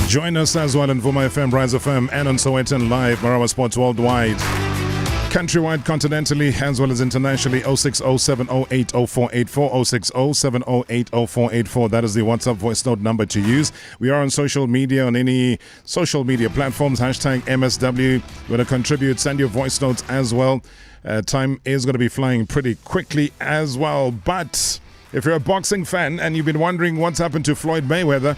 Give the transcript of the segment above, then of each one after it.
Join us as well on Vuma FM, Rise FM, and on Sowetan Live, Marawa Sports Worldwide. Countrywide, continentally, as well as internationally, 060-708-0484, 060-708-0484. That is the WhatsApp voice note number to use. We are on social media, on any social media platforms, hashtag MSW. You want to contribute, send your voice notes as well. Time is going to be flying pretty quickly as well. But if you're a boxing fan and you've been wondering what's happened to Floyd Mayweather,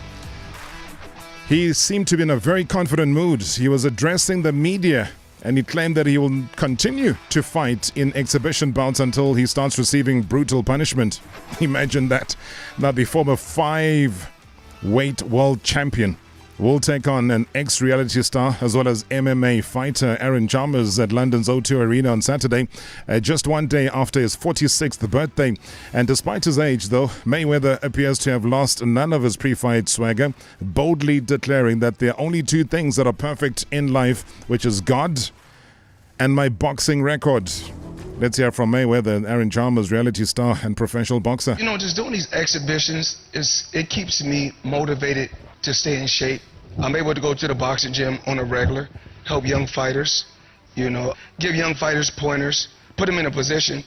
he seemed to be in a very confident mood. He was addressing the media and he claimed that he will continue to fight in exhibition bouts until he starts receiving brutal punishment. Imagine that. Now, the former 5-weight world champion will take on an ex-reality star as well as MMA fighter Aaron Chalmers at London's O2 Arena on Saturday, just one day after his 46th birthday. And despite his age, though, Mayweather appears to have lost none of his pre-fight swagger, boldly declaring that there are only two things that are perfect in life, which is God and my boxing record. Let's hear from Mayweather, Aaron Chalmers, reality star and professional boxer. You know, just doing these exhibitions, it keeps me motivated to stay in shape. I'm able to go to the boxing gym on a regular, help young fighters, you know, give young fighters pointers, put them in a position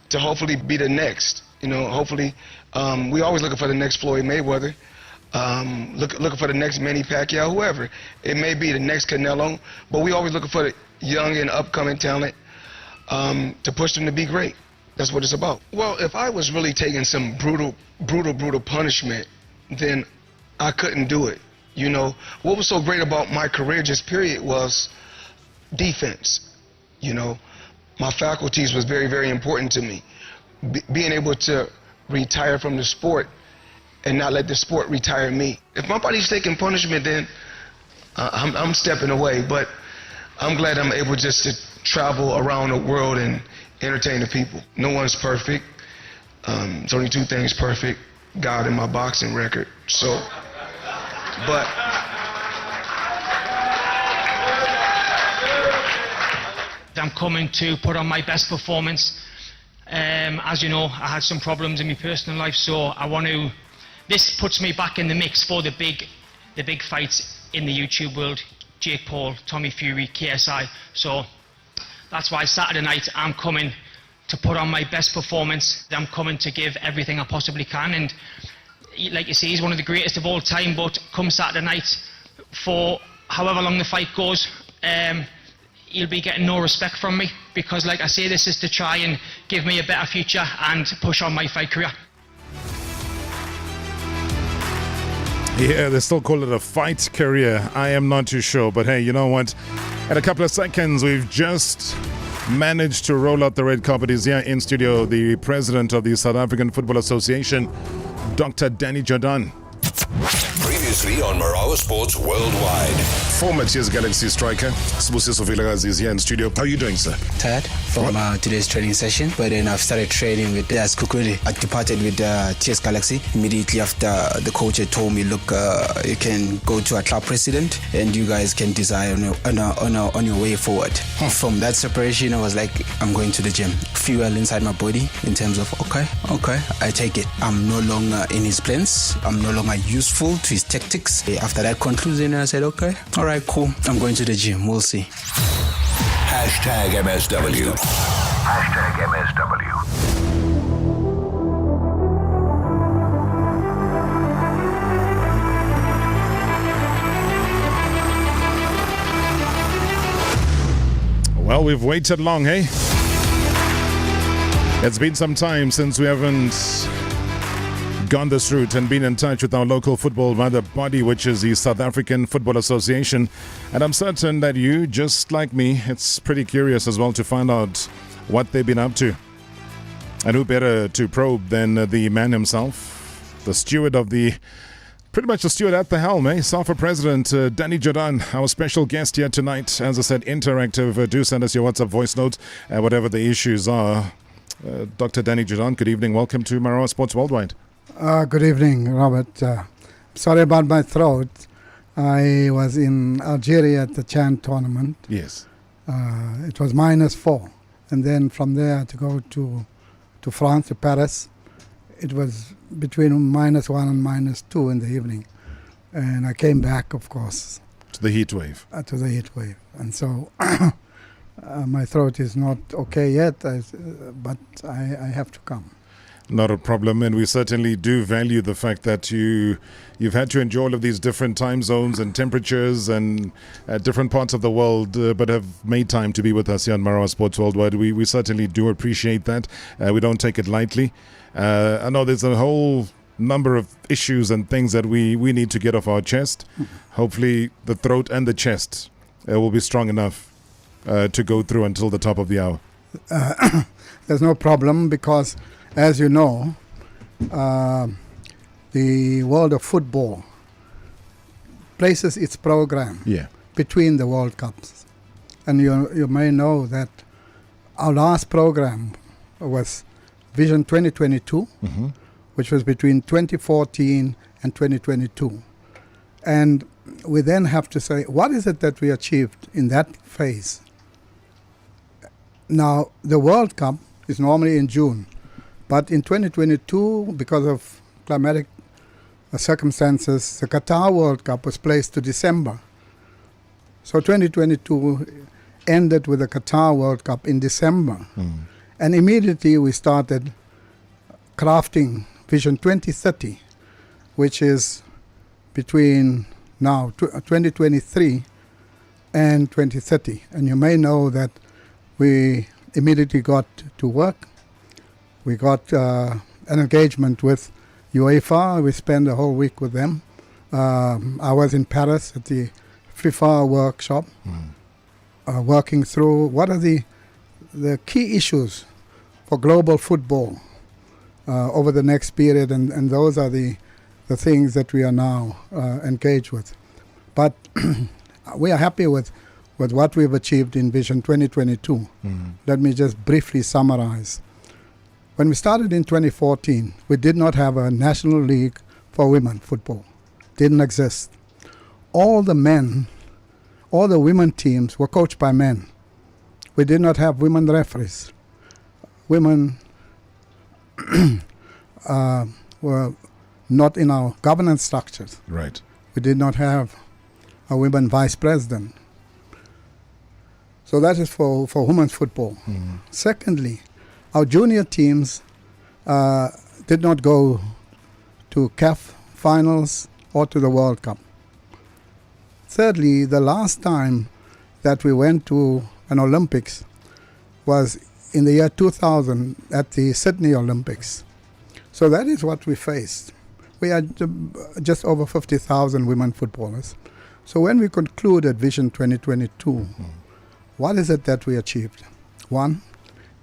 to hopefully be the next. You know, hopefully, we always looking for the next Floyd Mayweather, looking for the next Manny Pacquiao, whoever. It may be the next Canelo, but we always looking for the young and upcoming talent to push them to be great. That's what it's about. Well, if I was really taking some brutal punishment, then I couldn't do it. You know, what was so great about my career just period was defense. You know, my faculties was very, very important to me. Being able to retire from the sport and not let the sport retire me. If my body's taking punishment, then I'm stepping away. But I'm glad I'm able just to travel around the world and entertain the people. No one's perfect. There's only two things perfect: God and my boxing record. So. But I'm coming to put on my best performance. As you know, I had some problems in my personal life, so I want to. This puts me back in the mix for the big fights in the YouTube world: Jake Paul, Tommy Fury, KSI. So that's why Saturday night I'm coming to put on my best performance. I'm coming to give everything I possibly can, and like you say, he's one of the greatest of all time, but come Saturday night, for however long the fight goes, he'll be getting no respect from me, because like I say, this is to try and give me a better future and push on my fight career. Yeah, they still call it a fight career. I am not too sure, but hey, you know what? In a couple of seconds, we've just managed to roll out the red carpet. Is here in studio the president of the South African Football Association, Dr. Danny Jordaan. Previously on Marawa Sports Worldwide. Former Tears Galaxy striker, Sibusiso Vilakazi is here in studio. How are you doing, sir? Tired from today's training session, but then I've started training with Skukuri. I departed with Tears Galaxy immediately after the coach had told me, look, you can go to a club president and you guys can decide on your way forward. From that separation, I was like, I'm going to the gym. Fuel inside my body in terms of, okay, I take it. I'm no longer in his plans. I'm no longer useful to his tactics. After that conclusion, I said, okay, all right, cool. I'm going to the gym. We'll see. Hashtag MSW. Hashtag MSW. Well, we've waited long, hey? It's been some time since we haven't gone this route and been in touch with our local football mother body, which is the South African Football Association. And I'm certain that you, just like me, it's pretty curious as well to find out what they've been up to. And who better to probe than the man himself, the steward of the, pretty much the steward at the helm, SAFA President Danny Jordaan, our special guest here tonight. As I said, interactive. Do send us your WhatsApp voice note, whatever the issues are. Dr. Danny Jordaan, good evening. Welcome to Marawa Sports Worldwide. Good evening, Robert. Sorry about my throat. I was in Algeria at the Chan tournament. Yes. It was -4. And then from there to go to France, to Paris, it was between -1 and -2 in the evening. And I came back, of course, To the heat wave. to the heat wave. And so my throat is not okay yet, but I have to come. Not a problem, and we certainly do value the fact that you've had to enjoy all of these different time zones and temperatures and different parts of the world, but have made time to be with us here on Marawa Sports Worldwide. We certainly do appreciate that. We don't take it lightly. I know there's a whole number of issues and things that we need to get off our chest. Hopefully the throat and the chest will be strong enough to go through until the top of the hour. There's no problem because, as you know, the world of football places its program between the World Cups. And you may know that our last program was Vision 2022, which was between 2014 and 2022. And we then have to say, what is it that we achieved in that phase? Now, the World Cup is normally in June. But in 2022, because of climatic circumstances, the Qatar World Cup was placed to December. So 2022 ended with the Qatar World Cup in December. And immediately we started crafting Vision 2030, which is between now 2023 and 2030. And you may know that we immediately got to work. We got an engagement with UEFA. We spent a whole week with them. I was in Paris at the FIFA workshop, working through what are the key issues for global football over the next period, and those are the things that we are now engaged with. But we are happy with what we've achieved in Vision 2022. Let me just briefly summarize. When we started in 2014, we did not have a national league for women football. Didn't exist. All the women teams were coached by men. We did not have women referees. Women were not in our governance structures. Right. We did not have a women vice president. So that is for women's football. Secondly, our junior teams did not go to CAF finals or to the World Cup. Thirdly, the last time that we went to an Olympics was in the year 2000 at the Sydney Olympics. So that is what we faced. We had just over 50,000 women footballers. So when we concluded Vision 2022, what is it that we achieved? One,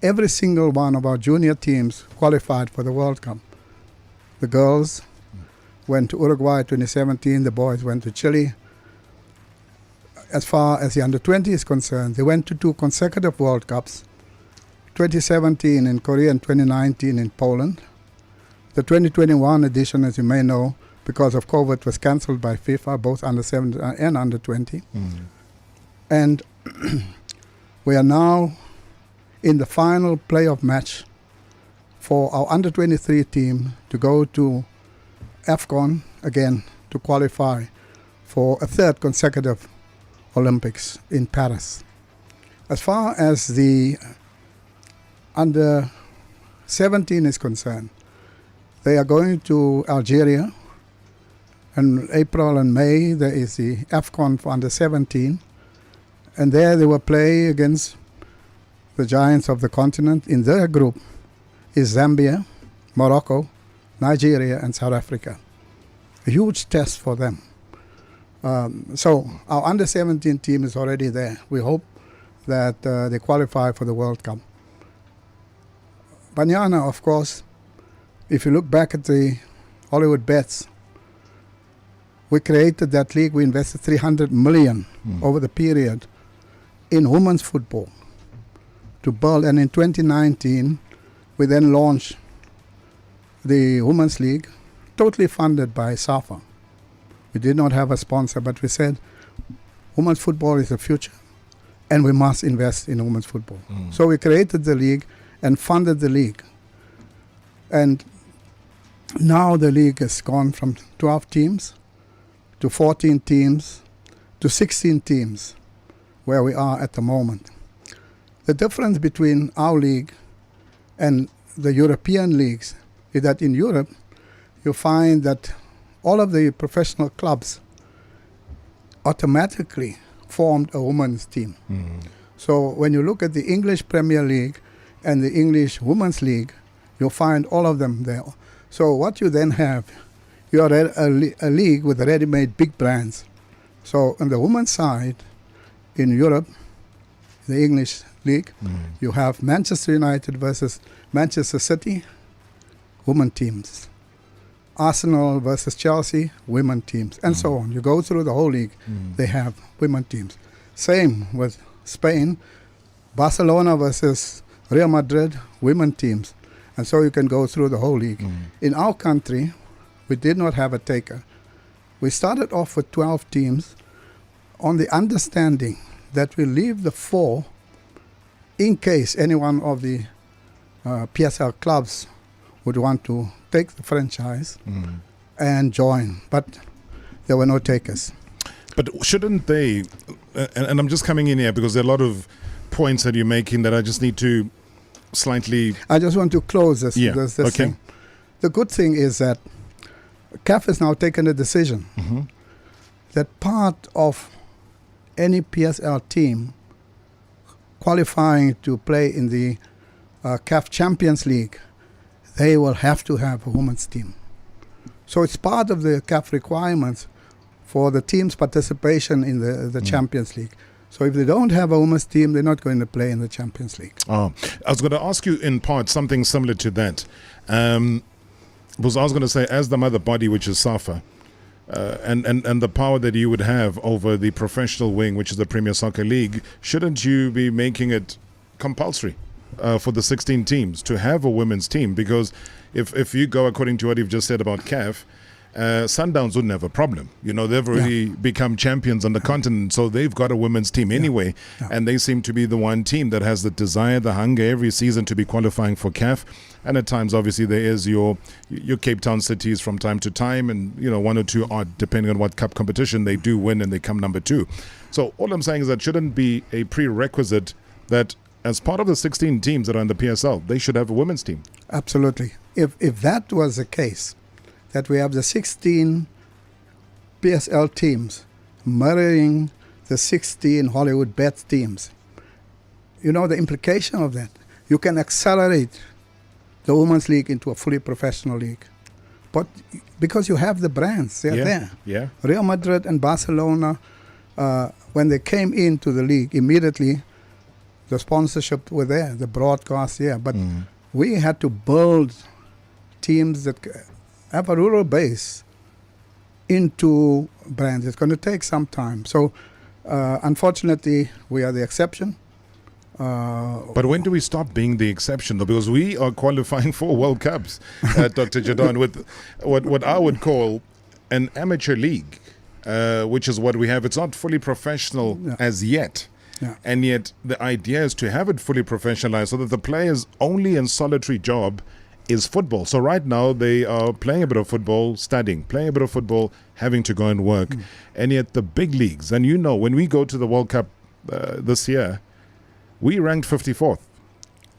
every single one of our junior teams qualified for the World Cup. The girls went to Uruguay 2017, the boys went to Chile. As far as the under-20 is concerned, they went to 2 consecutive World Cups, 2017 in Korea and 2019 in Poland. The 2021 edition, as you may know, because of COVID, was cancelled by FIFA, both under-17 and under-20. And we are now in the final playoff match for our under-23 team to go to AFCON again to qualify for a 3rd consecutive Olympics in Paris. As far as the under-17 is concerned, they are going to Algeria. In April and May, there is the AFCON for under-17. And there they will play against the giants of the continent. In their group is Zambia, Morocco, Nigeria, and South Africa. A huge test for them. So our under-17 team is already there. We hope that they qualify for the World Cup. Banyana, of course, if you look back at the Hollywood bets, we created that league. We invested 300 million over the period in women's football to build. And in 2019, we then launched the Women's League, totally funded by SAFA. We did not have a sponsor, but we said women's football is the future and we must invest in women's football. So we created the league and funded the league. And now the league has gone from 12 teams to 14 teams to 16 teams, where we are at the moment. The difference between our league and the European leagues is that in Europe, you find that all of the professional clubs automatically formed a women's team. So when you look at the English Premier League and the English Women's League, you'll find all of them there. So what you then have, you are a league with ready-made big brands. So on the women's side, in Europe, the English League, you have Manchester United versus Manchester City, women teams. Arsenal versus Chelsea, women teams, and so on. You go through the whole league, they have women teams. Same with Spain, Barcelona versus Real Madrid, women teams. And so you can go through the whole league. In our country, we did not have a taker. We started off with 12 teams on the understanding that we leave the 4 in case any one of the PSL clubs would want to take the franchise and join. But there were no takers. But shouldn't they, and I'm just coming in here because there are a lot of points that you're making that I just need to slightly... I just want to close this, this thing. The good thing is that CAF has now taken a decision that part of any PSL team qualifying to play in the CAF Champions League, they will have to have a women's team. So it's part of the CAF requirements for the team's participation in the Champions League. So if they don't have a women's team, they're not going to play in the Champions League. Oh, I was going to ask you in part something similar to that. Because I was going to say, as the mother body, which is SAFA, and the power that you would have over the professional wing, which is the Premier Soccer League, shouldn't you be making it compulsory for the 16 teams to have a women's team? Because if you go according to what you've just said about CAF, Sundowns wouldn't have a problem. You know, they've already become champions on the continent, so they've got a women's team anyway, and they seem to be the one team that has the desire, the hunger every season to be qualifying for CAF. And at times, obviously, there is your Cape Town cities from time to time, and, you know, 1 or 2 odd, depending on what cup competition they do win, and they come number 2. So all I'm saying is that shouldn't be a prerequisite that as part of the 16 teams that are in the PSL, they should have a women's team. Absolutely. If that was the case, that we have the 16 PSL teams mirroring the 16 Hollywood Bet teams, you know the implication of that. You can accelerate the Women's League into a fully professional league. But because you have the brands, they're there. Yeah. Real Madrid and Barcelona, when they came into the league, immediately the sponsorship were there, the broadcast there. But we had to build teams that have a rural base into brands. It's going to take some time. So, unfortunately, we are the exception. But when do we stop being the exception, though? Because we are qualifying for World Cups, Dr. Jordaan, with what I would call an amateur league, which is what we have. It's not fully professional as yet. Yeah. And yet the idea is to have it fully professionalized so that the player's only and solitary job is football. So right now they are playing a bit of football, studying, playing a bit of football, having to go and work. And yet the big leagues, and you know, when we go to the World Cup this year, we ranked 54th.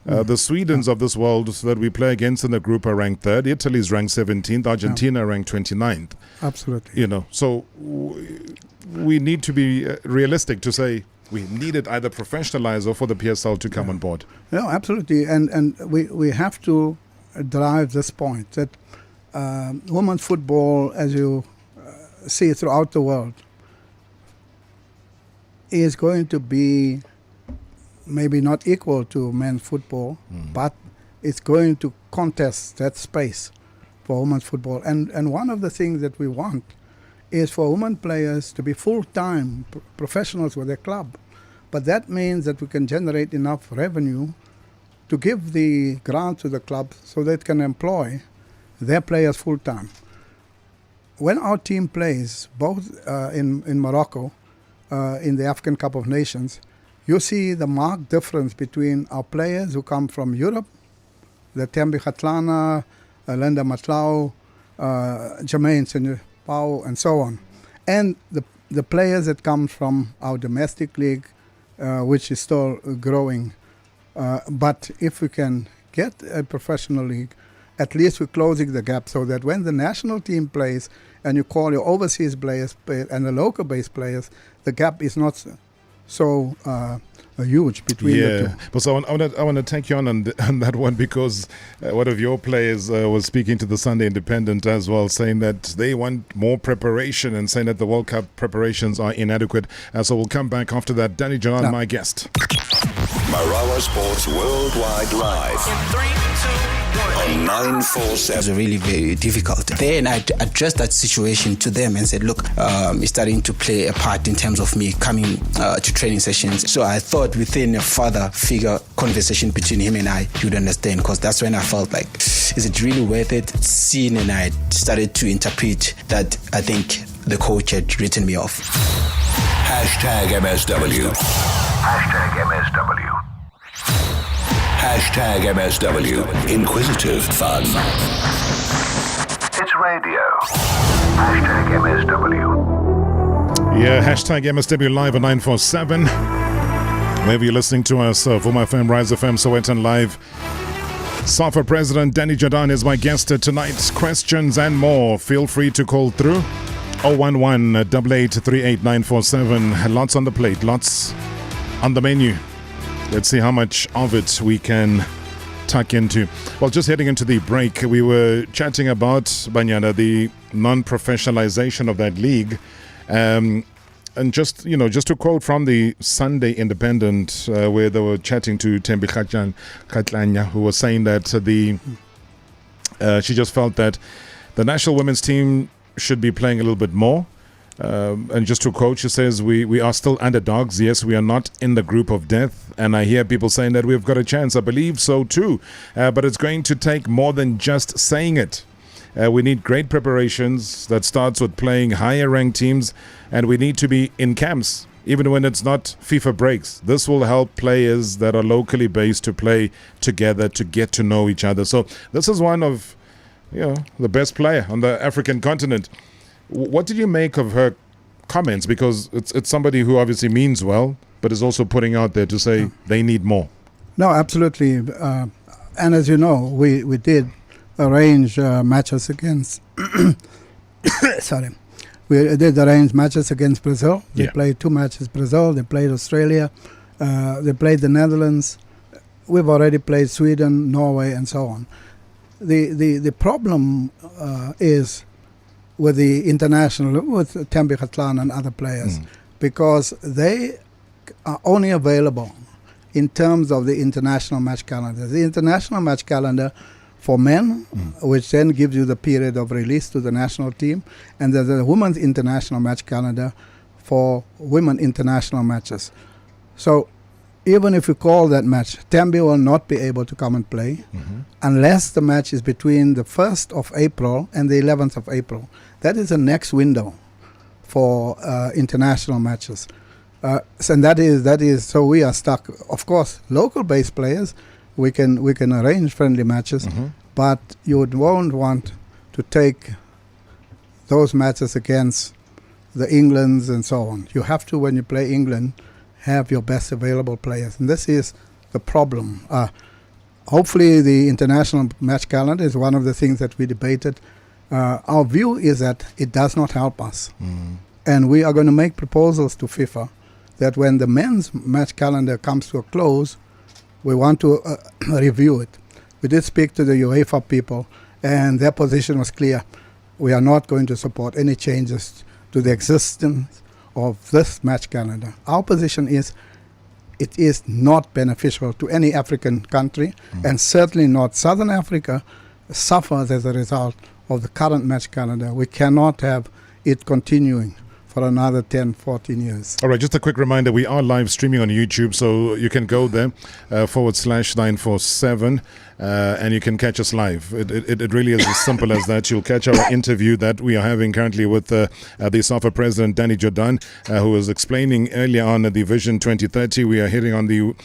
The Swedens of this world that we play against in the group are ranked 3rd. Italy's ranked 17th. Argentina ranked 29th. Absolutely. You know, so we need to be realistic to say we need it either professionalized or for the PSL to come on board. No, absolutely. And we have to drive this point that women's football, as you see throughout the world, is going to be maybe not equal to men's football, but it's going to contest that space for women's football. And one of the things that we want is for women players to be full-time professionals with their club. But that means that we can generate enough revenue to give the grant to the club so they can employ their players full-time. When our team plays, both in Morocco, in the African Cup of Nations, you see the marked difference between our players who come from Europe, the Tembi Khatlana, Linda Matlau, Jermaine Senepau, and so on, and the players that come from our domestic league, which is still growing. But if we can get a professional league, at least we're closing the gap so that when the national team plays and you call your overseas players and the local-based players, the gap is not so huge between the two. But so I want to take you on that one, because one of your players was speaking to the Sunday Independent as well, saying that they want more preparation and saying that the World Cup preparations are inadequate. So we'll come back after that. Danny Jordaan, my guest. Marawa Sports Worldwide Live. In 3, 2, 1. On 947. It was really very difficult. Then I addressed that situation to them and said, look, it's starting to play a part in terms of me coming to training sessions. So I thought within a father figure conversation between him and I, he would understand, because that's when I felt like, is it really worth it? Seeing, and I started to interpret that I think the coach had written me off. Hashtag MSW. Hashtag MSW. Hashtag MSW. Inquisitive fun. It's radio. Hashtag MSW. Yeah, hashtag MSW live at 947. Wherever you're listening to us, Vuma FM, Rise FM, Sowetan Live. SAFA President Danny Jordaan is my guest tonight. Questions and more, feel free to call through. 011 8838 947. Lots on the plate, lots on the menu. Let's see how much of it we can tuck into. Well, just heading into the break, we were chatting about, Banyana, the non-professionalization of that league. And just to quote from the Sunday Independent, where they were chatting to Thembi Kgatlana, who was saying that she just felt that the national women's team should be playing a little bit more. And just to quote, she says, we are still underdogs. Yes, we are not in the group of death. And I hear people saying that we've got a chance. I believe so too. But it's going to take more than just saying it. We need great preparations that starts with playing higher ranked teams. And we need to be in camps, even when it's not FIFA breaks. This will help players that are locally based to play together, to get to know each other. So this is one of the best player on the African continent. What did you make of her comments? Because it's somebody who obviously means well, but is also putting out there to say they need more. No, absolutely. And as you know, we did arrange matches against... sorry. We did arrange matches against Brazil. They played 2 matches Brazil. They played Australia. They played the Netherlands. We've already played Sweden, Norway, and so on. The problem is with the international, with Thembi Kgatlana and other players, because they are only available in terms of the international match calendar. The international match calendar for men, which then gives you the period of release to the national team, and there's a women's international match calendar for women international matches. So even if you call that match, Thembi will not be able to come and play unless the match is between the 1st of April and the 11th of April. That is the next window for international matches. And that is so we are stuck. Of course, local-based players, we can arrange friendly matches, but you won't want to take those matches against the Englands and so on. You have to, when you play England, have your best available players. And this is the problem. Hopefully the international match calendar is one of the things that we debated. Our view is that it does not help us. And we are going to make proposals to FIFA that when the men's match calendar comes to a close, we want to review it. We did speak to the UEFA people, and their position was clear. We are not going to support any changes to the existence of this match calendar. Our position is it is not beneficial to any African country, and certainly not Southern Africa suffers as a result of the current match calendar. We cannot have it continuing for another 10, 14 years. All right, just a quick reminder, we are live streaming on YouTube, so you can go there, /947, and you can catch us live. It really is as simple as that. You'll catch our interview that we are having currently with the SAFA President, Danny Jordaan, who was explaining earlier on the Vision 2030. We are hitting on the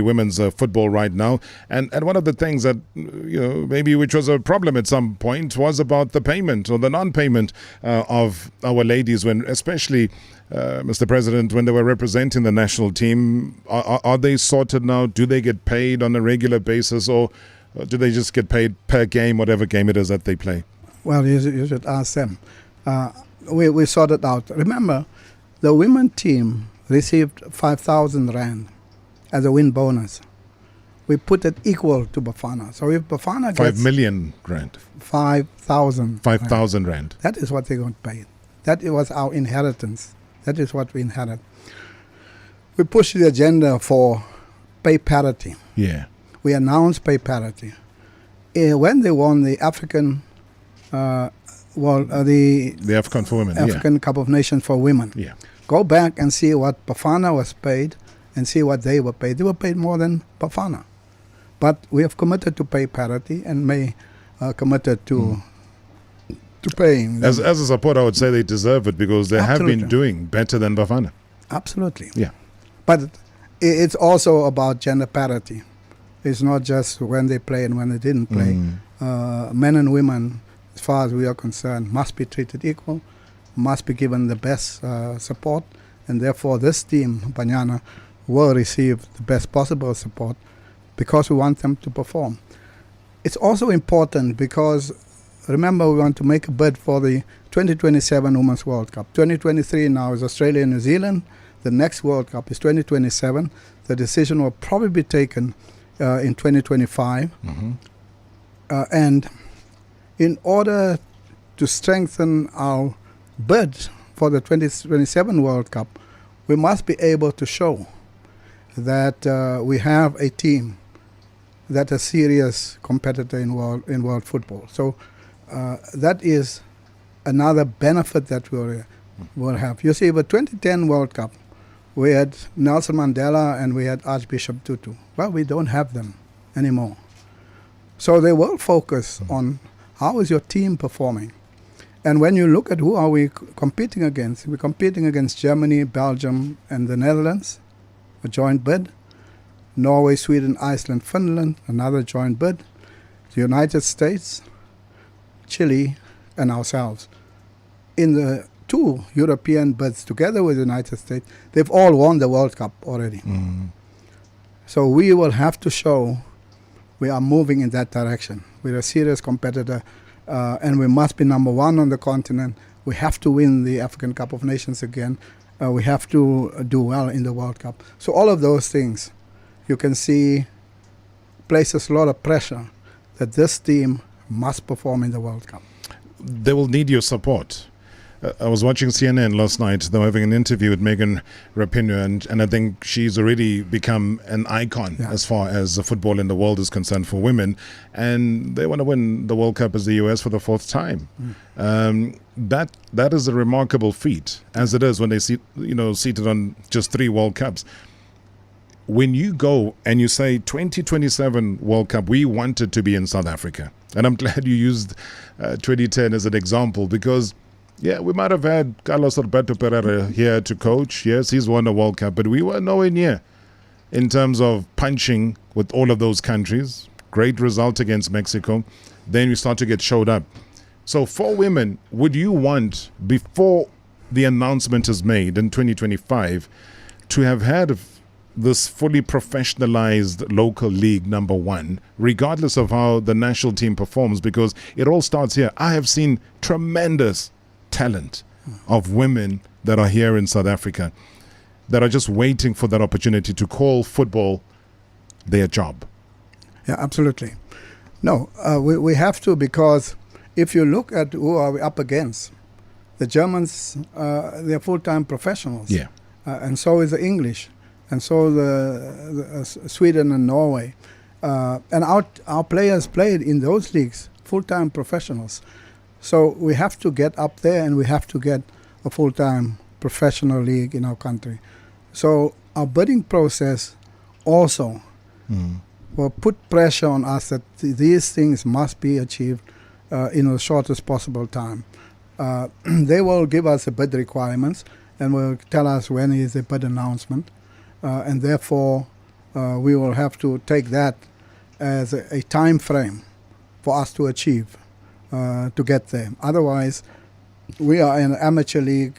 women's football right now. And one of the things that, maybe which was a problem at some point was about the payment or the non-payment of our ladies, when especially, Mr. President, when they were representing the national team, are they sorted now? Do they get paid on a regular basis, or do they just get paid per game, whatever game it is that they play? Well, you should ask them. We sorted out. Remember, the women team received 5,000 rand as a win bonus. We put it equal to Bafana. So if Bafana gets 5 million rand. 5,000. 5,000 rand. That is what they're going to pay. That was our inheritance. That is what we inherit. We pushed the agenda for pay parity. Yeah. We announced pay parity. When they won the African, the AFCON for women. African Cup of Nations for women. Yeah. Go back and see what Bafana was paid and see what they were paid. They were paid more than Bafana. But we have committed to pay parity and committed to paying. As a supporter, I would say they deserve it because they have been doing better than Bafana. Absolutely. Yeah. But it's also about gender parity. It's not just when they play and when they didn't play. Men and women, as far as we are concerned, must be treated equal, must be given the best support, and therefore this team, Banyana, will receive the best possible support because we want them to perform. It's also important because, remember, we want to make a bid for the 2027 Women's World Cup. 2023 now is Australia and New Zealand. The next World Cup is 2027. The decision will probably be taken in 2025. And in order to strengthen our bid for the 2027 World Cup, we must be able to show that we have a team that's a serious competitor in world football. So that is another benefit that we'll have. You see, the 2010 World Cup, we had Nelson Mandela and we had Archbishop Tutu. Well, we don't have them anymore. So they will focus on how is your team performing. And when you look at who are we competing against, we're competing against Germany, Belgium, and the Netherlands, a joint bid. Norway, Sweden, Iceland, Finland, another joint bid. The United States, Chile, and ourselves. In the two European bids together with the United States, they've all won the World Cup already. So we will have to show we are moving in that direction. We're a serious competitor, and we must be number one on the continent. We have to win the African Cup of Nations again. We have to do well in the World Cup. So all of those things, you can see, places a lot of pressure that this team must perform in the World Cup. They will need your support. I was watching CNN last night. They were having an interview with Megan Rapinoe, and I think she's already become an icon as far as the football in the world is concerned for women. And they want to win the World Cup as the US for the fourth time. That is a remarkable feat, as it is when they seated on just 3 World Cups. When you go and you say 2027 World Cup, we want it to be in South Africa. And I'm glad you used 2010 as an example because, yeah, we might have had Carlos Alberto Pereira here to coach. Yes, he's won a World Cup, but we were nowhere near in terms of punching with all of those countries. Great result against Mexico. Then we start to get showed up. So for women, would you want, before the announcement is made in 2025, to have had this fully professionalized local league number 1, regardless of how the national team performs, because it all starts here. I have seen tremendous talent of women that are here in South Africa that are just waiting for that opportunity to call football their job. Yeah, absolutely. No, we have to, because if you look at who are we up against, the Germans, they're full-time professionals. Yeah. And so is the English. And so the Sweden and Norway. And our players played in those leagues, full-time professionals. So we have to get up there and we have to get a full-time professional league in our country. So our bidding process also will put pressure on us that these things must be achieved in the shortest possible time. They will give us the bid requirements and will tell us when is the bid announcement. And therefore, we will have to take that as a time frame for us to achieve, to get there. Otherwise, we are an amateur league.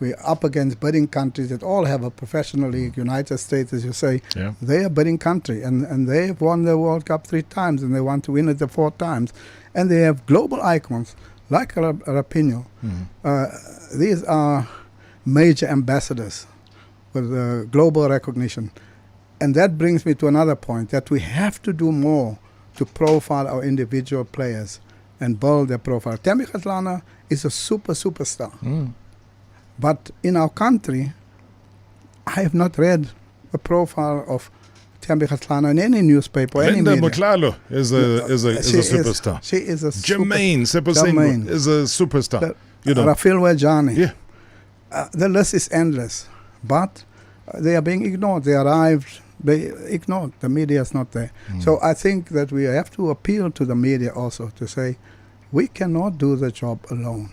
We're up against bidding countries that all have a professional league. United States, as you say, they are a bidding country, and they've won the World Cup 3 times, and they want to win it the 4th times. And they have global icons like Rapinoe. These are major ambassadors with global recognition. And that brings me to another point, that we have to do more to profile our individual players and build their profile. Thembi Kgatlana is a superstar. But in our country, I have not read a profile of Thembi Kgatlana in any newspaper or any Linda media. Motlalo is a superstar. She is a Jermaine Seposeng is a superstar. Rafael Wejani. Yeah. The list is endless. But they are being ignored. They arrived, they ignored. The media is not there. So I think that we have to appeal to the media also to say, we cannot do the job alone.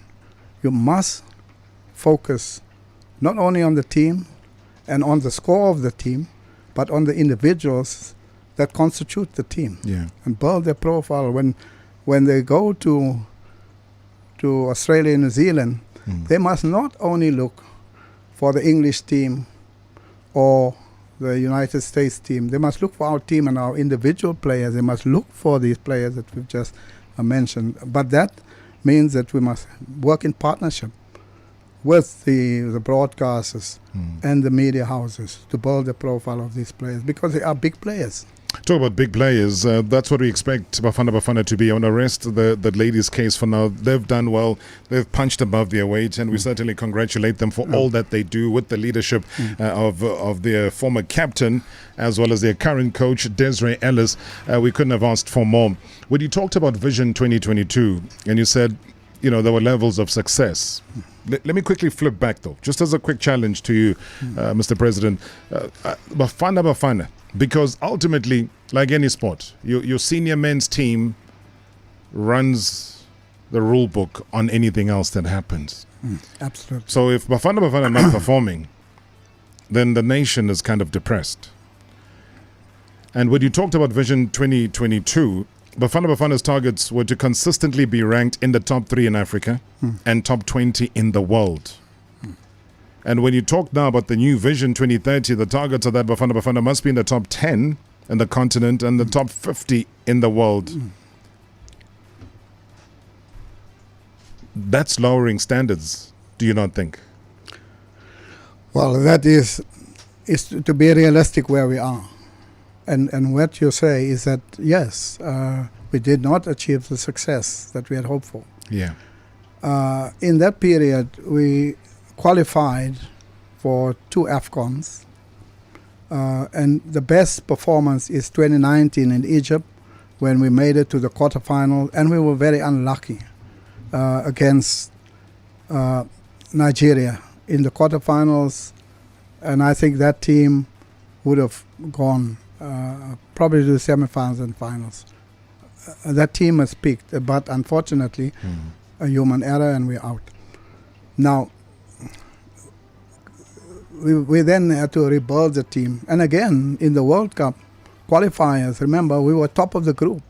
You must focus not only on the team and on the score of the team, but on the individuals that constitute the team and build their profile. When they go to Australia and New Zealand, they must not only look for the English team or the United States team. They must look for our team and our individual players. They must look for these players that we've just mentioned. But that means that we must work in partnership with the broadcasters and the media houses to build the profile of these players, because they are big players. Talk about big players. That's what we expect Bafana Bafana to be. I want to rest the ladies' case for now. They've done well. They've punched above their weight, and we certainly congratulate them for all that they do with the leadership of their former captain, as well as their current coach, Desiree Ellis. We couldn't have asked for more. When you talked about Vision 2022, and you said, there were levels of success. Let me quickly flip back, though, just as a quick challenge to you, Mr. President. Bafana Bafana. Because ultimately, like any sport, your senior men's team runs the rule book on anything else that happens. Absolutely. So if Bafana Bafana are not performing, then the nation is kind of depressed. And when you talked about Vision 2022, Bafana Bafana's targets were to consistently be ranked in the top 3 in Africa and top 20 in the world. And when you talk now about the new Vision 2030, the targets are that Bafana Bafana must be in the top 10 in the continent and the top 50 in the world. That's lowering standards, do you not think? Well, that is to be realistic where we are. And what you say is that, yes, we did not achieve the success that we had hoped for. Yeah. In that period, we qualified for 2 AFCONs, and the best performance is 2019 in Egypt, when we made it to the quarterfinal, and we were very unlucky against Nigeria in the quarterfinals, and I think that team would have gone probably to the semifinals and finals. That team has peaked, but unfortunately, a human error, and we're out. Now, we then had to rebuild the team. And again, in the World Cup qualifiers, remember, we were top of the group.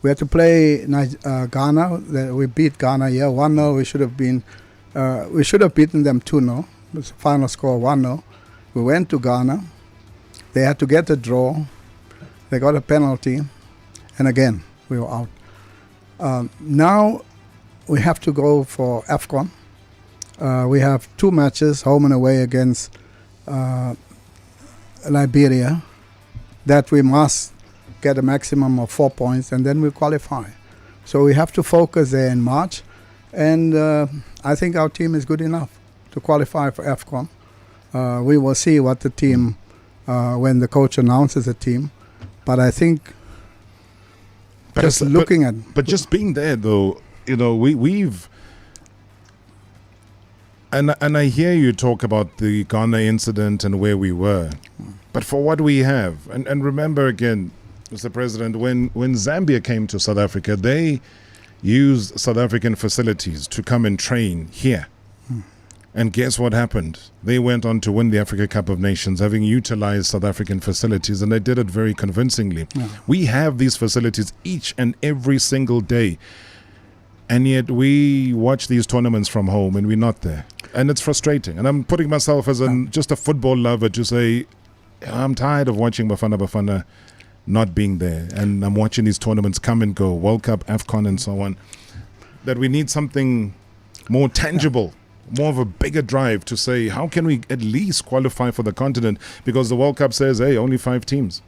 We had to play Ghana. We beat Ghana 1-0. We should have beaten them 2-0. The final score 1-0. We went to Ghana. They had to get a draw. They got a penalty. And again, we were out. Now we have to go for AFCON. We have 2 matches, home and away, against Liberia, that we must get a maximum of 4 points, and then we qualify. So we have to focus there in March, and I think our team is good enough to qualify for AFCON. We will see what the team, when the coach announces the team, but I think But just being there, though, we've... And I hear you talk about the Ghana incident and where we were. But for what we have, and remember again, Mr. President, when Zambia came to South Africa, they used South African facilities to come and train here. And guess what happened? They went on to win the Africa Cup of Nations, having utilized South African facilities, and they did it very convincingly. Yeah. We have these facilities each and every single day. And yet we watch these tournaments from home and we're not there. And it's frustrating. And I'm putting myself as just a football lover to say, I'm tired of watching Bafana Bafana not being there. And I'm watching these tournaments come and go, World Cup, AFCON and so on. That we need something more tangible, more of a bigger drive to say, how can we at least qualify for the continent? Because the World Cup says, hey, only 5 teams.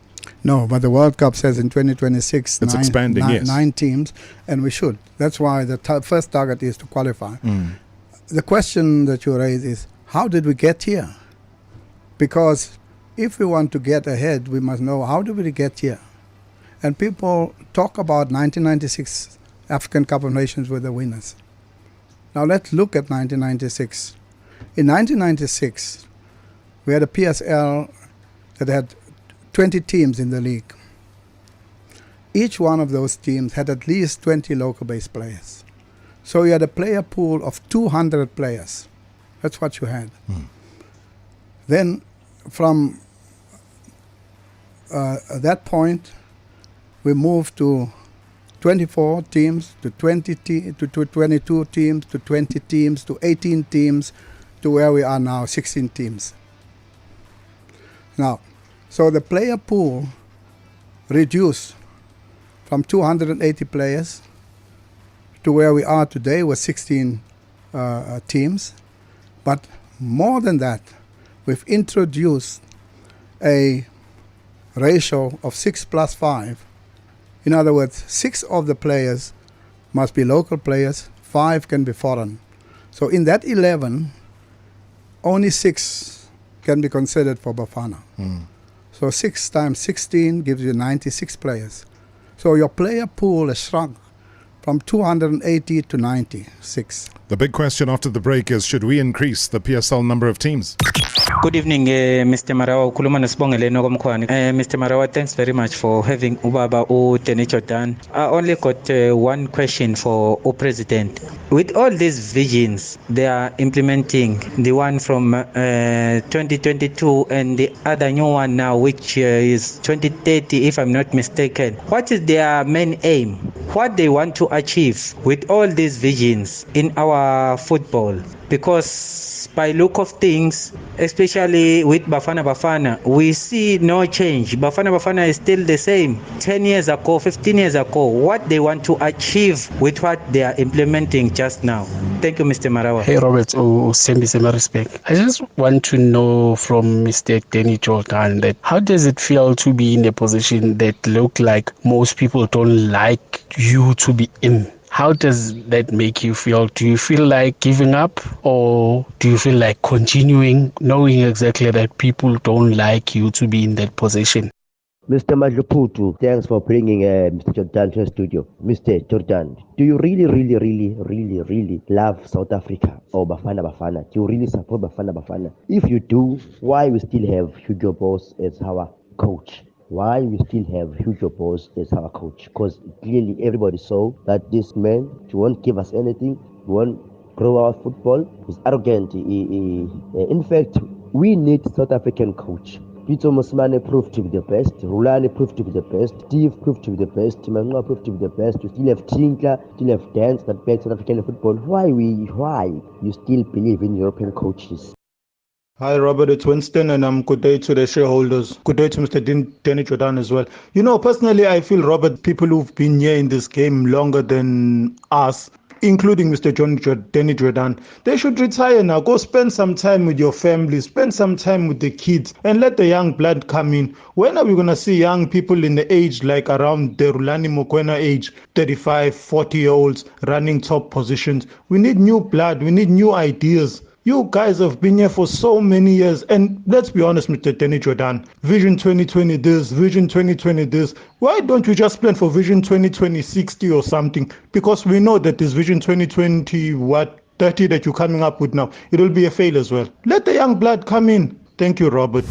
No, but the World Cup says in 2026, it's expanding, yes. 9 teams, and we should. That's why the first target is to qualify. The question that you raise is, how did we get here? Because if we want to get ahead, we must know, how did we get here? And people talk about 1996 African Cup of Nations were the winners. Now let's look at 1996. In 1996, we had a PSL that had 20 teams in the league. Each one of those teams had at least 20 local-based players. So you had a player pool of 200 players. That's what you had. Then from that point, we moved to 24 teams, to 22 teams, to 20 teams, to 18 teams, to where we are now, 16 teams. Now, so the player pool reduced from 280 players to where we are today with 16 teams. But more than that, we've introduced a ratio of 6+5. In other words, 6 of the players must be local players, 5 can be foreign. So in that 11, only 6 can be considered for Bafana. So 6 times 16 gives you 96 players. So your player pool has shrunk from 280 to 96. The big question after the break is, should we increase the PSL number of teams? Good evening, Mr. Marawa. Mr. Marawa, thanks very much for having Ubaba Danny Jordaan. I only got one question for O President. With all these visions they are implementing, the one from 2022 and the other new one now, which is 2030, if I'm not mistaken, what is their main aim? What they want to achieve with all these visions in our football? Because by look of things, especially with Bafana Bafana, we see no change. Bafana Bafana is still the same. 10 years ago, 15 years ago, what they want to achieve with what they are implementing just now. Thank you, Mr. Marawa. Hey, Robert, send respect. I just want to know from Mr. Danny Jordaan that how does it feel to be in a position that look like most people don't like you to be in? How does that make you feel? Do you feel like giving up, or do you feel like continuing, knowing exactly that people don't like you to be in that position? Mr. Majuputu, thanks for bringing Mr. Jordaan to the studio. Mr. Jordaan, do you really love South Africa or Bafana Bafana? Do you really support Bafana Bafana? If you do, why we still have Hugo Broos as our coach? Why we still have Hugo Broos as our coach? Because clearly everybody saw that this man, he won't give us anything, he won't grow our football, he's arrogant. In fact, we need South African coach. Peter Musmane proved to be the best, Rulani proved to be the best, Steve proved to be the best, Manua proved to be the best. You still have Tinkler, still have Dance that backs South African football. Why you still believe in European coaches? Hi Robert, it's Winston, and good day to the shareholders. Good day to Mr. Danny Jordaan as well. You know, personally, I feel, Robert, people who've been here in this game longer than us, including Mr. Danny Jordaan, they should retire now. Go spend some time with your family, spend some time with the kids, and let the young blood come in. When are we going to see young people in the age like around the Rulani Mokoena age, 35, 40-year-olds running top positions? We need new blood. We need new ideas. You guys have been here for so many years, and let's be honest, Mr. Danny Jordaan, Vision 2020 this, Vision 2020 this. Why don't you just plan for Vision 2020 60 or something? Because we know that this Vision 2020 30 that you're coming up with now, it will be a fail as well. Let the young blood come in. Thank you, Robert.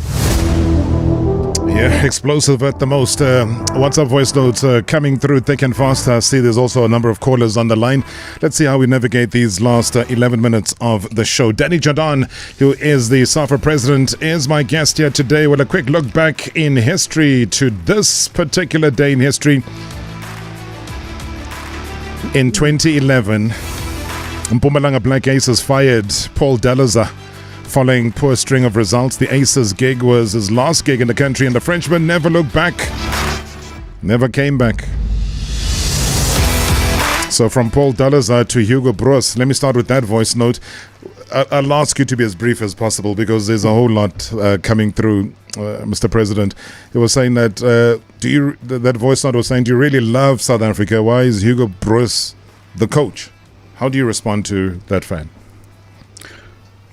Yeah, explosive at the most. WhatsApp voice notes coming through thick and fast. I see there's also a number of callers on the line. Let's see how we navigate these last 11 minutes of the show. Danny Jordaan, who is the SAFA president, is my guest here today with a quick look back in history to this particular day in history. In 2011, Mpumalanga Black Aces fired Paul Delazar following poor string of results. The Aces gig was his last gig in the country, and the Frenchman never looked back. Never came back. So from Paul Delazar to Hugo Broos, let me start with that voice note. I'll ask you to be as brief as possible because there's a whole lot coming through, Mr. President. He was saying that, that voice note was saying, do you really love South Africa? Why is Hugo Broos the coach? How do you respond to that fan?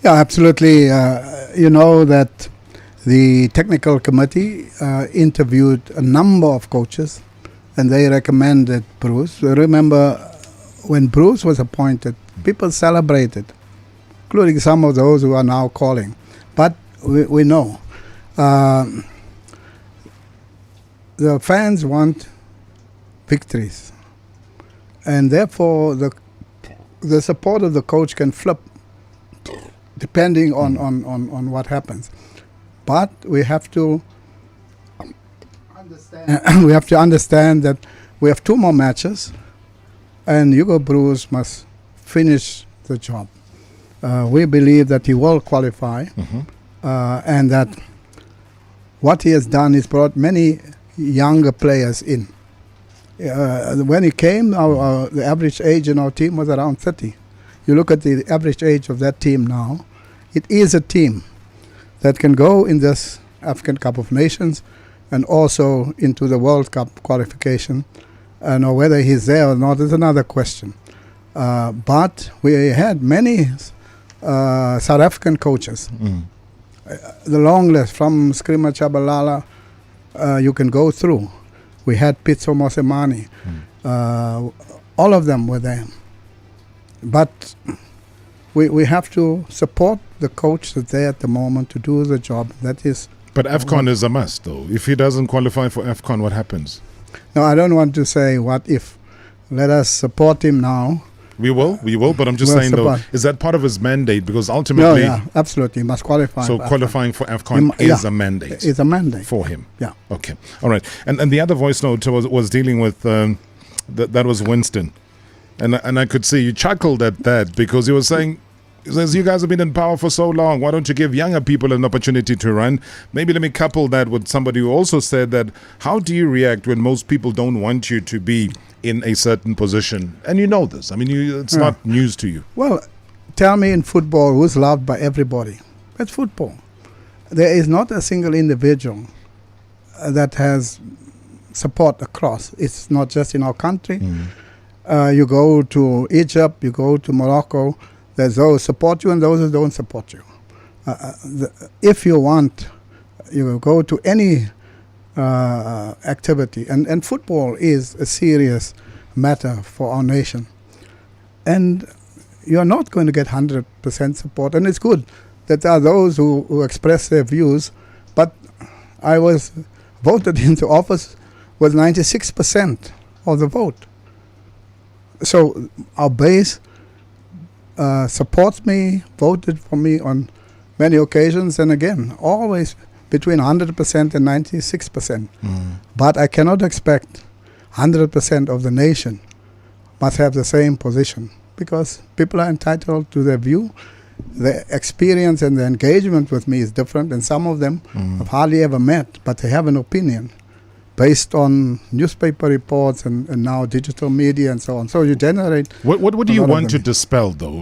Yeah, absolutely. You know that the technical committee interviewed a number of coaches and they recommended Broos. Remember, when Broos was appointed, people celebrated, including some of those who are now calling. But we know the fans want victories. And therefore, the support of the coach can flip depending on what happens. But we have to understand that we have 2 more matches and Hugo Broos must finish the job. We believe that he will qualify and that what he has done is brought many younger players in. When he came, the average age in our team was around 30. You look at the average age of that team now, it is a team that can go in this African Cup of Nations and also into the World Cup qualification. Or whether he's there or not is another question. But we had many South African coaches. The long list from Skrima Chabalala, you can go through. We had Pitso Mosemani. All of them were there. But we have to support the coach that's there at the moment to do the job. That is. But AFCON is a must, though. If he doesn't qualify for AFCON, what happens? No, I don't want to say what if. Let us support him now. We will, but I'm just saying, though, is that part of his mandate? Because ultimately... No, yeah, absolutely. He must qualify. So qualifying for AFCON is a mandate. It's a mandate. For him. Yeah. Okay. All right. And the other voice note was dealing with... that was Winston. And I could see you chuckled at that because he was saying... He says, you guys have been in power for so long. Why don't you give younger people an opportunity to run? Maybe let me couple that with somebody who also said that, how do you react when most people don't want you to be in a certain position? And you know this. I mean, it's not news to you. Well, tell me in football who's loved by everybody. It's football. There is not a single individual that has support across. It's not just in our country. You go to Egypt, you go to Morocco, there's those who support you and those who don't support you. If you want, you go to any activity. And football is a serious matter for our nation. And you're not going to get 100% support. And it's good that there are those who express their views. But I was voted into office with 96% of the vote. So our base supports me, voted for me on many occasions, and again, always between 100% and 96%. But I cannot expect 100% of the nation must have the same position because people are entitled to their view. The experience and the engagement with me is different, and some of them I've hardly ever met, but they have an opinion based on newspaper reports and now digital media and so on. So you generate... What do you want to dispel, though,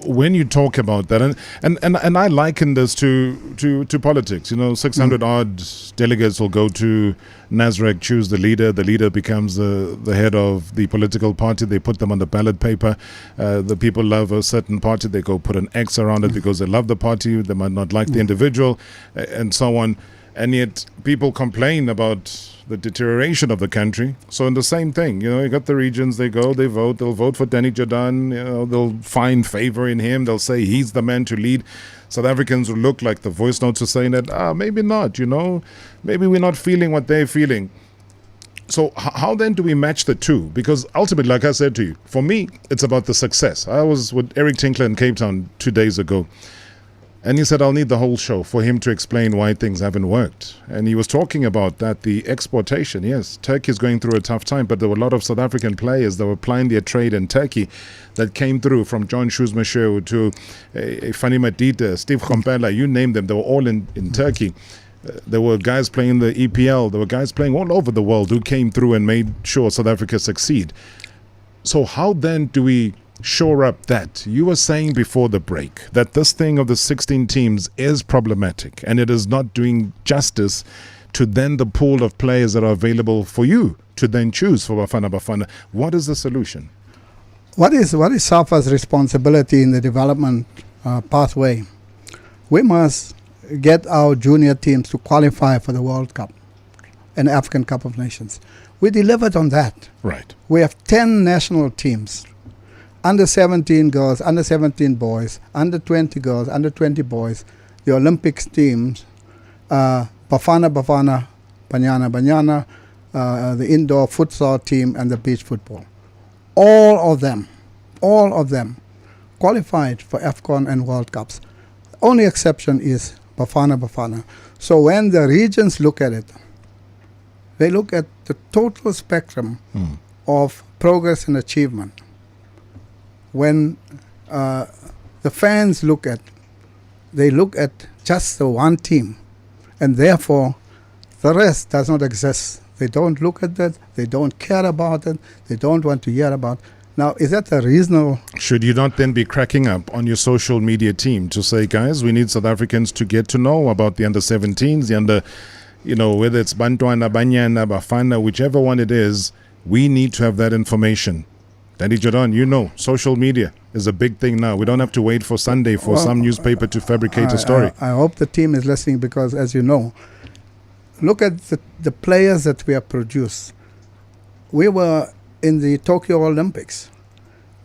when you talk about that? And I liken this to politics. 600 odd delegates will go to Nasrec, choose the leader becomes the head of the political party, they put them on the ballot paper. The people love a certain party, they go put an X around it because they love the party, they might not like the individual, and so on. And yet people complain about the deterioration of the country. So in the same thing, you got the regions, they go, they vote, they'll vote for Danny Jordaan, they'll find favor in him, they'll say he's the man to lead. South Africans will look like the voice notes are saying that, maybe not, maybe we're not feeling what they're feeling. So how then do we match the two? Because ultimately, like I said to you, for me, it's about the success. I was with Eric Tinkler in Cape Town 2 days ago. And he said, I'll need the whole show for him to explain why things haven't worked. And he was talking about that, the exportation. Yes, Turkey is going through a tough time, but there were a lot of South African players that were plying their trade in Turkey that came through, from John Shoes-Mashew to Fani Matita, Steve Kompela, you name them. They were all in Turkey. There were guys playing in the EPL. There were guys playing all over the world who came through and made sure South Africa succeed. So how then do we shore up that? You were saying before the break that this thing of the 16 teams is problematic and it is not doing justice to then the pool of players that are available for you to then choose for Bafana Bafana. What is the solution? What is SAFA's responsibility in the development pathway? We must get our junior teams to qualify for the World Cup and African Cup of Nations. We delivered on that. Right. We have 10 national teams. Under 17 girls, under 17 boys, under 20 girls, under 20 boys, the Olympics teams, Bafana Bafana, Banyana Banyana, the indoor futsal team, and the beach football. All of them qualified for AFCON and World Cups. The only exception is Bafana Bafana. So when the regions look at it, they look at the total spectrum of progress and achievement. When the fans look at just the one team, and therefore the rest does not exist. They don't look at that, they don't care about it, they don't want to hear about it. Now, is that a reasonable... Should you not then be cracking up on your social media team to say, guys, we need South Africans to get to know about the under-17s, the under, whether it's Bantwana, Banyana, Bafana, whichever one it is, we need to have that information. Danny Jordaan, social media is a big thing now. We don't have to wait for Sunday for some newspaper to fabricate a story. I hope the team is listening because, as you know, look at the players that we have produced. We were in the Tokyo Olympics.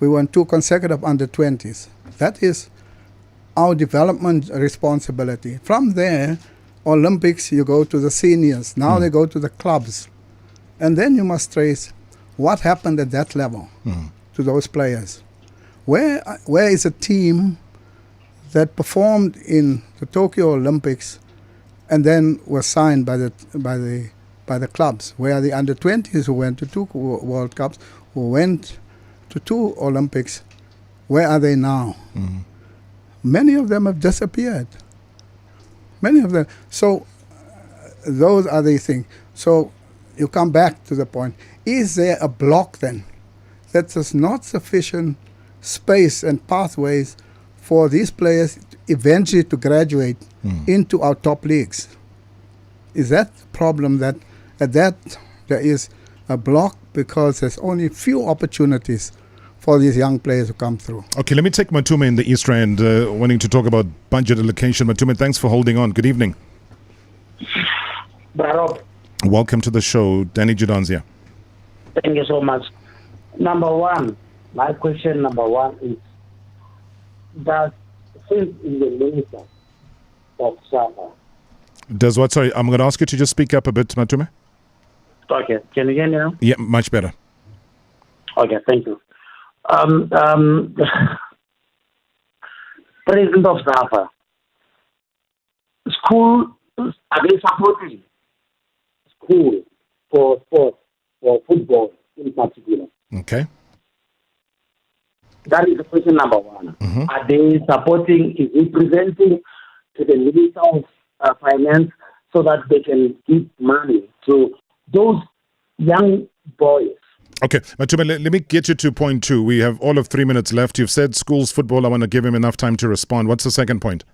We won 2 consecutive under-20s. That is our development responsibility. From there, Olympics, you go to the seniors. Now they go to the clubs. And then you must trace what happened at that level to those players. Where is a team that performed in the Tokyo Olympics and then was signed by the clubs? Where are the under-20s who went to 2 World Cups, who went to 2 Olympics? Where are they now? Many of them have disappeared. Many of them. So those are the things. So you come back to the point. Is there a block then that there's not sufficient space and pathways for these players eventually to graduate into our top leagues? Is that the problem that there is a block because there's only few opportunities for these young players to come through? Okay, let me take Matume in the East Rand, wanting to talk about budget allocation. Matume, thanks for holding on. Good evening. Bravo. Welcome to the show. Danny Jordaan's here. Thank you so much. My question number one is, does sit in the minister of SAFA? Does what? Sorry, I'm going to ask you to just speak up a bit, Matume. Okay, can you hear me now? Yeah, much better. Okay, thank you. President of SAFA, school, are they supporting school for sports, for football in particular? Okay. That is the question number one. Are they supporting, is it presenting to the Minister of Finance so that they can give money to those young boys? Okay, Matume, let me get you to point 2. We have all of 3 minutes left. You've said schools, football. I want to give him enough time to respond. What's the second point?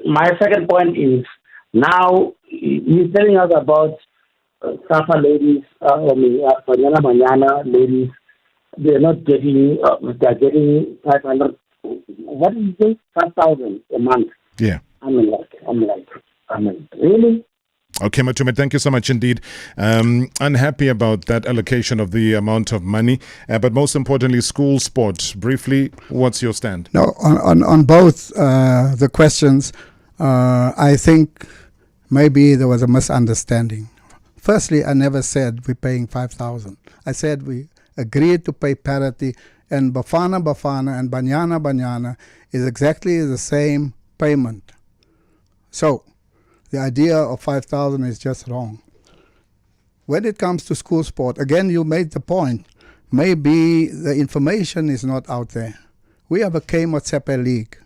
My second point is, now he's telling us about SAFA ladies, Banyana ladies. They're not getting, they're getting 500, what is it, 5,000 a month. Yeah. I mean, really? Okay, Matume, thank you so much indeed. Unhappy about that allocation of the amount of money, but most importantly, school sport. Briefly, what's your stand? No, on both the questions, I think maybe there was a misunderstanding. Firstly, I never said we're paying 5,000. I said we agreed to pay parity, and Bafana Bafana and Banyana Banyana is exactly the same payment. So the idea of 5,000 is just wrong. When it comes to school sport, again, you made the point, maybe the information is not out there. We have a K-Motsepe League.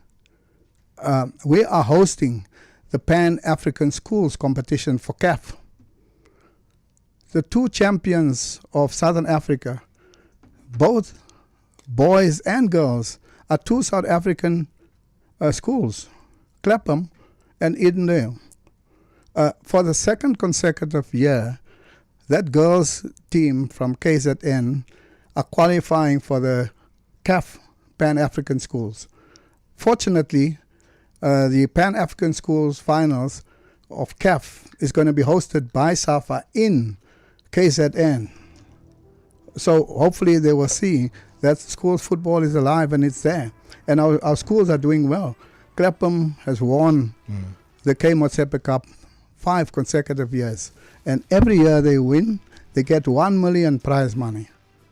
We are hosting the Pan-African Schools competition for CAF. The two champions of Southern Africa, both boys and girls, are two South African schools, Clapham and Edendale. For the second consecutive year, that girls team from KZN are qualifying for the CAF Pan-African Schools. Fortunately, the Pan-African Schools finals of CAF is going to be hosted by SAFA in KZN. So hopefully they will see that schools football is alive and it's there. And our schools are doing well. Clapham has won the K-Motsepe Cup 5 consecutive years. And every year they win, they get 1 million prize money.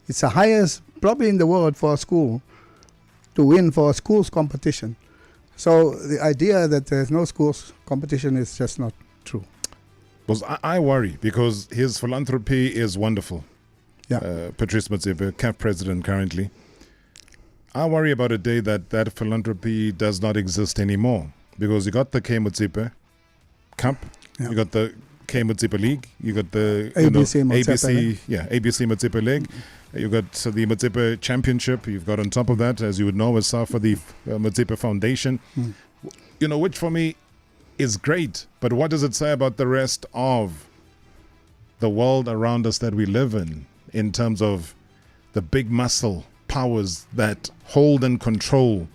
It's the highest probably in the world for a school to win for a schools competition. So the idea that there's no schools competition is just not true. Because I worry because his philanthropy is wonderful. Yeah. Patrice Motsepe, CAF president currently. I worry about a day that philanthropy does not exist anymore because you got the K-Motsepe Cup, you got the K-Motsepe League, you got the ABC Motsepe League, you got the Motsepe Championship, you've got on top of that, as you would know, as SAFA, the Motsepe Foundation, which for me is great, but what does it say about the rest of the world around us that we live in terms of the big muscle powers that hold and control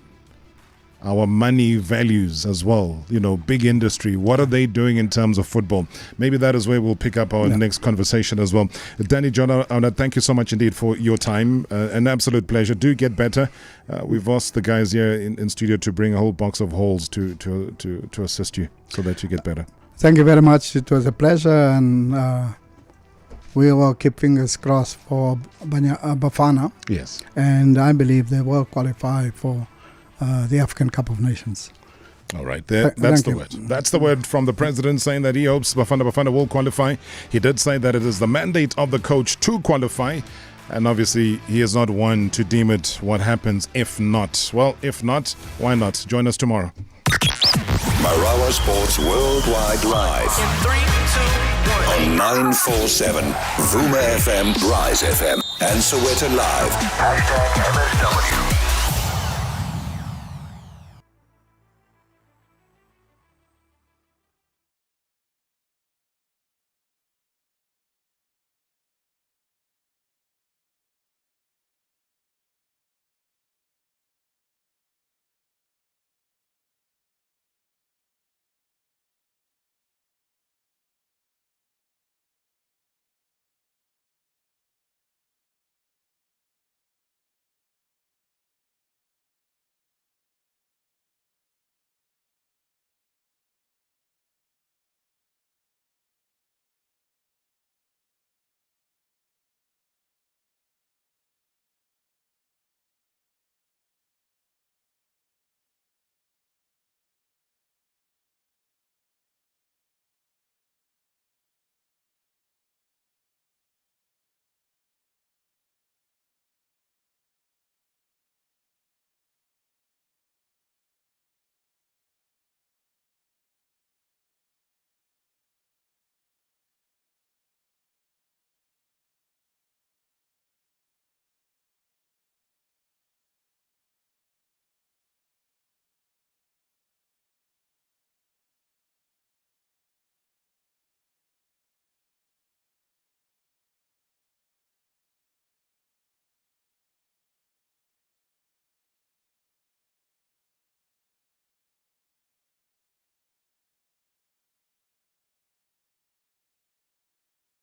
our money values as well, big industry. What are they doing in terms of football? Maybe that is where we'll pick up our next conversation as well. Danny Jordaan, thank you so much indeed for your time. An absolute pleasure. Do get better. We've asked the guys here in studio to bring a whole box of halls to assist you so that you get better. Thank you very much. It was a pleasure, and we will keep fingers crossed for Bafana. Yes. And I believe they will qualify for the African Cup of Nations. All right, that's the word. That's the word from the president saying that he hopes Bafana Bafana will qualify. He did say that it is the mandate of the coach to qualify, and obviously he is not one to deem it what happens if not. Well, if not, why not? Join us tomorrow. Marawa Sports Worldwide Live. In 3, 2, 1. On 947, Vuma FM, Rise FM, and Soweto Live. #MSW.